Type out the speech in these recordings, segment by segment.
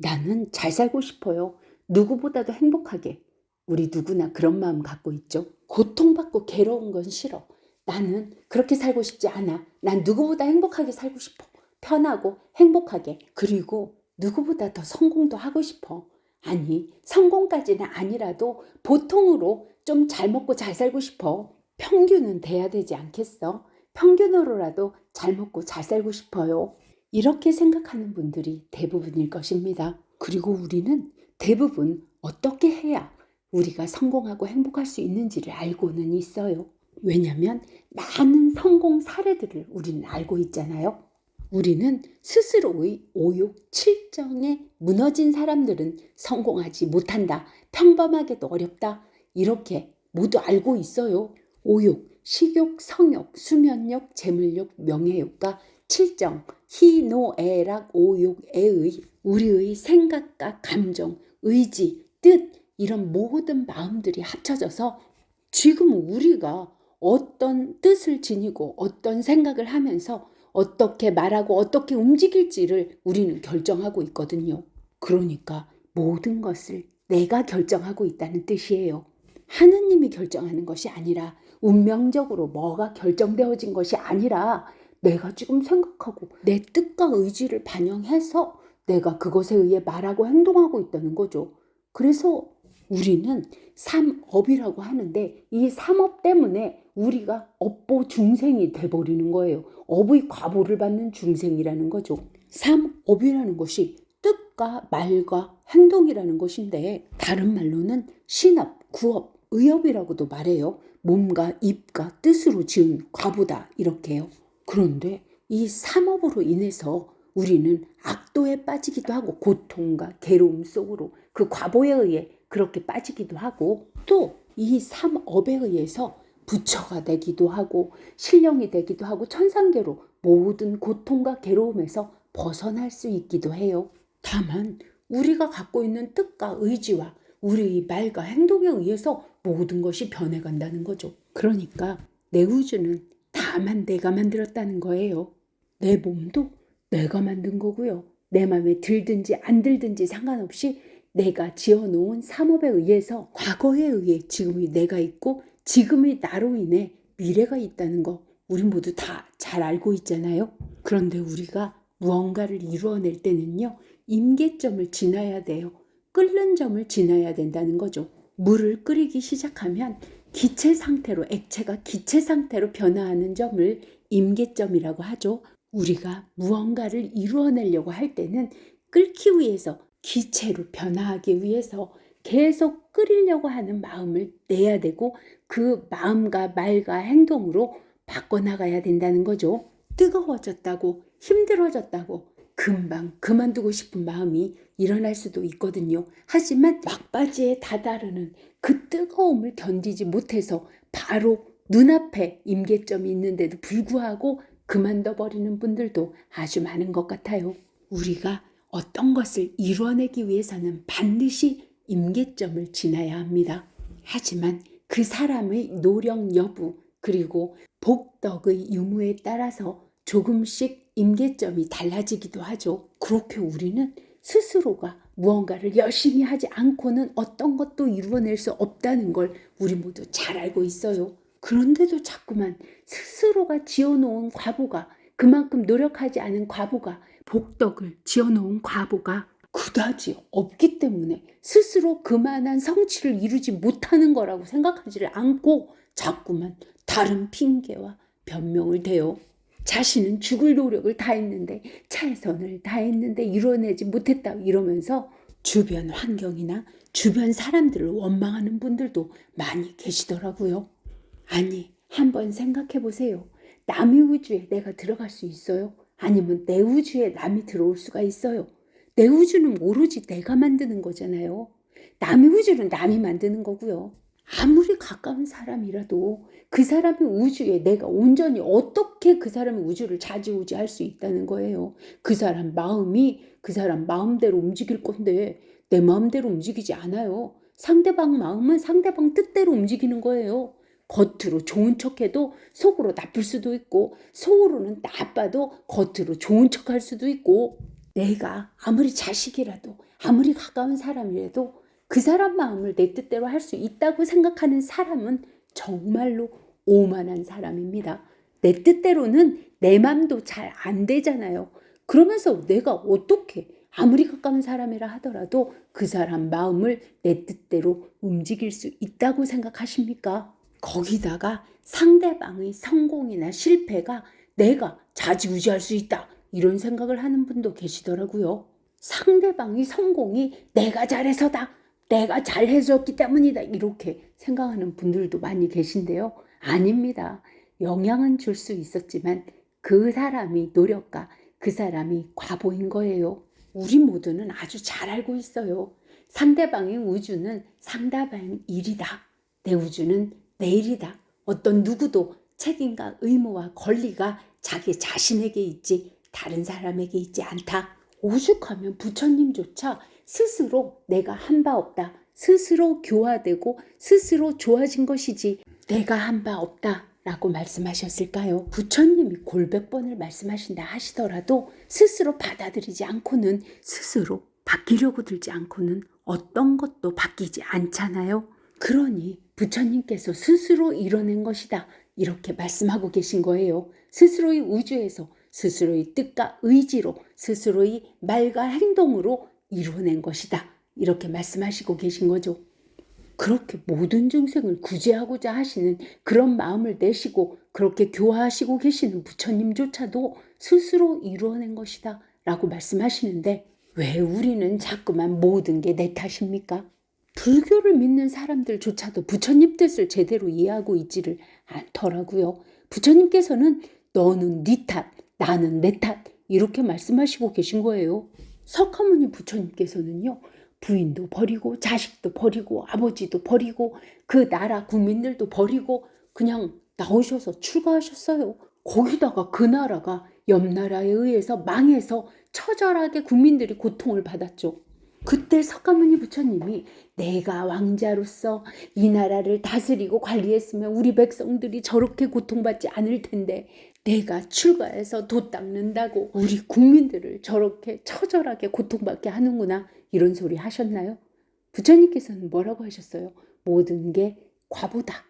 나는 잘 살고 싶어요. 누구보다도 행복하게. 우리 누구나 그런 마음 갖고 있죠. 고통받고 괴로운 건 싫어. 나는 그렇게 살고 싶지 않아. 난 누구보다 행복하게 살고 싶어. 편하고 행복하게. 그리고 누구보다 더 성공도 하고 싶어. 아니, 성공까지는 아니라도 보통으로 좀 잘 먹고 잘 살고 싶어. 평균은 돼야 되지 않겠어? 평균으로라도 잘 먹고 잘 살고 싶어요. 이렇게 생각하는 분들이 대부분일 것입니다. 그리고 우리는 대부분 어떻게 해야 우리가 성공하고 행복할 수 있는지를 알고는 있어요. 왜냐하면 많은 성공 사례들을 우리는 알고 있잖아요. 우리는 스스로의 오욕, 칠정에 무너진 사람들은 성공하지 못한다. 평범하게도 어렵다. 이렇게 모두 알고 있어요. 오욕, 식욕, 성욕, 수면욕, 재물욕, 명예욕과 칠정, 희노애락, 오욕, 애의 우리의 생각과 감정, 의지, 뜻 이런 모든 마음들이 합쳐져서 지금 우리가 어떤 뜻을 지니고 어떤 생각을 하면서 어떻게 말하고 어떻게 움직일지를 우리는 결정하고 있거든요. 그러니까 모든 것을 내가 결정하고 있다는 뜻이에요. 하느님이 결정하는 것이 아니라 운명적으로 뭐가 결정되어진 것이 아니라 내가 지금 생각하고 내 뜻과 의지를 반영해서 내가 그것에 의해 말하고 행동하고 있다는 거죠. 그래서 우리는 삼업이라고 하는데 이 삼업 때문에 우리가 업보 중생이 돼버리는 거예요. 업의 과보를 받는 중생이라는 거죠. 삼업이라는 것이 뜻과 말과 행동이라는 것인데 다른 말로는 신업, 구업, 의업이라고도 말해요. 몸과 입과 뜻으로 지은 과보다 이렇게요. 그런데 이 삼업으로 인해서 우리는 악도에 빠지기도 하고 고통과 괴로움 속으로 그 과보에 의해 그렇게 빠지기도 하고 또 이 삼업에 의해서 부처가 되기도 하고 신령이 되기도 하고 천상계로 모든 고통과 괴로움에서 벗어날 수 있기도 해요. 다만 우리가 갖고 있는 뜻과 의지와 우리의 말과 행동에 의해서 모든 것이 변해간다는 거죠. 그러니까 내 우주는 다만 내가 만들었다는 거예요. 내 몸도 내가 만든 거고요. 내 마음에 들든지 안 들든지 상관없이 내가 지어놓은 삼업에 의해서 과거에 의해 지금의 내가 있고 지금의 나로 인해 미래가 있다는 거 우리 모두 다 잘 알고 있잖아요. 그런데 우리가 무언가를 이루어낼 때는요. 임계점을 지나야 돼요. 끓는 점을 지나야 된다는 거죠. 물을 끓이기 시작하면 기체 상태로 액체가 기체 상태로 변화하는 점을 임계점이라고 하죠. 우리가 무언가를 이루어내려고 할 때는 끓기 위해서 기체로 변화하기 위해서 계속 끓이려고 하는 마음을 내야 되고 그 마음과 말과 행동으로 바꿔나가야 된다는 거죠. 뜨거워졌다고 힘들어졌다고 금방 그만두고 싶은 마음이 일어날 수도 있거든요. 하지만 막바지에 다다르는 그 뜨거움을 견디지 못해서 바로 눈앞에 임계점이 있는데도 불구하고 그만둬버리는 분들도 아주 많은 것 같아요. 우리가 어떤 것을 이루어내기 위해서는 반드시 임계점을 지나야 합니다. 하지만 그 사람의 노력 여부 그리고 복덕의 유무에 따라서 조금씩 임계점이 달라지기도 하죠. 그렇게 우리는 스스로가 무언가를 열심히 하지 않고는 어떤 것도 이루어낼 수 없다는 걸 우리 모두 잘 알고 있어요. 그런데도 자꾸만 스스로가 지어놓은 과보가 그만큼 노력하지 않은 과보가 복덕을 지어놓은 과보가 그다지 없기 때문에 스스로 그만한 성취를 이루지 못하는 거라고 생각하지를 않고 자꾸만 다른 핑계와 변명을 대요. 자신은 죽을 노력을 다했는데 최선을 다했는데 이뤄내지 못했다 이러면서 주변 환경이나 주변 사람들을 원망하는 분들도 많이 계시더라고요. 아니, 한번 생각해 보세요. 남의 우주에 내가 들어갈 수 있어요? 아니면 내 우주에 남이 들어올 수가 있어요? 내 우주는 오로지 내가 만드는 거잖아요. 남의 우주는 남이 만드는 거고요. 아무리 가까운 사람이라도 그 사람의 우주에 내가 온전히 어떻게 그 사람의 우주를 좌지우지할 수 있다는 거예요. 그 사람 마음이 그 사람 마음대로 움직일 건데 내 마음대로 움직이지 않아요. 상대방 마음은 상대방 뜻대로 움직이는 거예요. 겉으로 좋은 척해도 속으로 나쁠 수도 있고 속으로는 나빠도 겉으로 좋은 척할 수도 있고 내가 아무리 자식이라도 아무리 가까운 사람이라도 그 사람 마음을 내 뜻대로 할 수 있다고 생각하는 사람은 정말로 오만한 사람입니다. 내 뜻대로는 내 맘도 잘 안 되잖아요. 그러면서 내가 어떻게 아무리 가까운 사람이라 하더라도 그 사람 마음을 내 뜻대로 움직일 수 있다고 생각하십니까? 거기다가 상대방의 성공이나 실패가 내가 좌지우지할 수 있다, 이런 생각을 하는 분도 계시더라고요. 상대방의 성공이 내가 잘해서다, 내가 잘해줬기 때문이다, 이렇게 생각하는 분들도 많이 계신데요. 아닙니다. 영향은 줄 수 있었지만 그 사람이 노력가, 그 사람이 과보인 거예요. 우리 모두는 아주 잘 알고 있어요. 상대방의 우주는 상대방의 일이다. 내 우주는 내 일이다. 어떤 누구도 책임과 의무와 권리가 자기 자신에게 있지 다른 사람에게 있지 않다. 오죽하면 부처님조차 스스로 내가 한 바 없다, 스스로 교화되고 스스로 좋아진 것이지 내가 한 바 없다 라고 말씀하셨을까요? 부처님이 골백 번을 말씀하신다 하시더라도 스스로 받아들이지 않고는, 스스로 바뀌려고 들지 않고는 어떤 것도 바뀌지 않잖아요. 그러니 부처님께서 스스로 이뤄낸 것이다, 이렇게 말씀하고 계신 거예요. 스스로의 우주에서 스스로의 뜻과 의지로, 스스로의 말과 행동으로 이뤄낸 것이다, 이렇게 말씀하시고 계신 거죠. 그렇게 모든 중생을 구제하고자 하시는 그런 마음을 내시고 그렇게 교화하시고 계시는 부처님조차도 스스로 이루어낸 것이다 라고 말씀하시는데, 왜 우리는 자꾸만 모든 게 내 탓입니까? 불교를 믿는 사람들조차도 부처님 뜻을 제대로 이해하고 있지를 않더라고요. 부처님께서는 너는 네 탓, 나는 내 탓, 이렇게 말씀하시고 계신 거예요. 석가모니 부처님께서는요, 부인도 버리고 자식도 버리고 아버지도 버리고 그 나라 국민들도 버리고 그냥 나오셔서 출가하셨어요. 거기다가 그 나라가 옆 나라에 의해서 망해서 처절하게 국민들이 고통을 받았죠. 그때 석가모니 부처님이 내가 왕자로서 이 나라를 다스리고 관리했으면 우리 백성들이 저렇게 고통받지 않을 텐데 내가 출가해서 도 닦는다고 우리 국민들을 저렇게 처절하게 고통받게 하는구나, 이런 소리 하셨나요? 부처님께서는 뭐라고 하셨어요? 모든 게 과보다,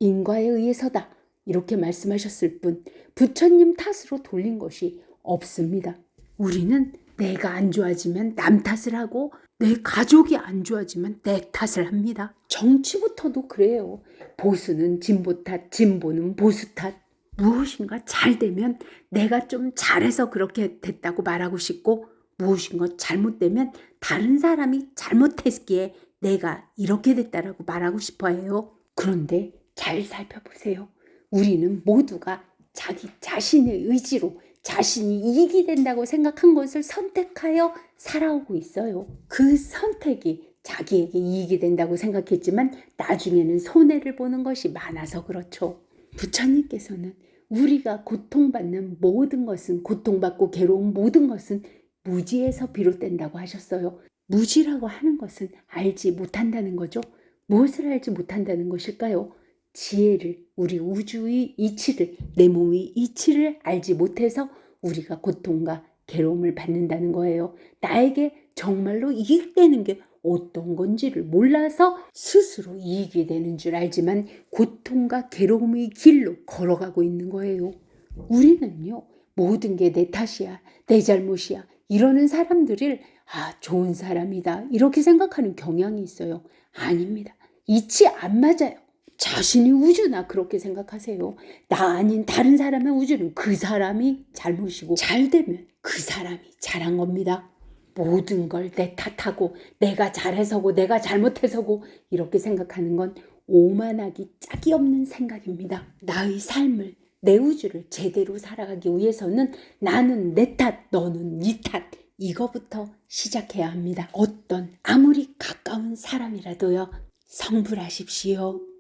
인과에 의해서다, 이렇게 말씀하셨을 뿐 부처님 탓으로 돌린 것이 없습니다. 우리는 내가 안 좋아지면 남 탓을 하고 내 가족이 안 좋아지면 내 탓을 합니다. 정치부터도 그래요. 보수는 진보 탓, 진보는 보수 탓. 무엇인가 잘 되면 내가 좀 잘해서 그렇게 됐다고 말하고 싶고, 무엇인가 잘못되면 다른 사람이 잘못했기에 내가 이렇게 됐다라고 말하고 싶어 해요. 그런데 잘 살펴보세요. 우리는 모두가 자기 자신의 의지로 자신이 이익이 된다고 생각한 것을 선택하여 살아오고 있어요. 그 선택이 자기에게 이익이 된다고 생각했지만 나중에는 손해를 보는 것이 많아서 그렇죠. 부처님께서는 우리가 고통받는 모든 것은, 고통받고 괴로운 모든 것은 무지에서 비롯된다고 하셨어요. 무지라고 하는 것은 알지 못한다는 거죠. 무엇을 알지 못한다는 것일까요? 지혜를, 우리 우주의 이치를, 내 몸의 이치를 알지 못해서 우리가 고통과 괴로움을 받는다는 거예요. 나에게 정말로 이익되는 게 어떤 건지를 몰라서 스스로 이익이 되는 줄 알지만 고통과 괴로움의 길로 걸어가고 있는 거예요. 우리는요, 모든 게 내 탓이야, 내 잘못이야, 이러는 사람들을 좋은 사람이다, 이렇게 생각하는 경향이 있어요. 아닙니다. 이치 안 맞아요. 자신이 우주나 그렇게 생각하세요. 나 아닌 다른 사람의 우주는 그 사람이 잘못이고 잘 되면 그 사람이 잘한 겁니다. 모든 걸 내 탓하고 내가 잘해서고 내가 잘못해서고 이렇게 생각하는 건 오만하기 짝이 없는 생각입니다. 나의 삶을, 내 우주를 제대로 살아가기 위해서는 나는 내 탓, 너는 네 탓, 이거부터 시작해야 합니다. 어떤 아무리 가까운 사람이라도요, 성불하십시오.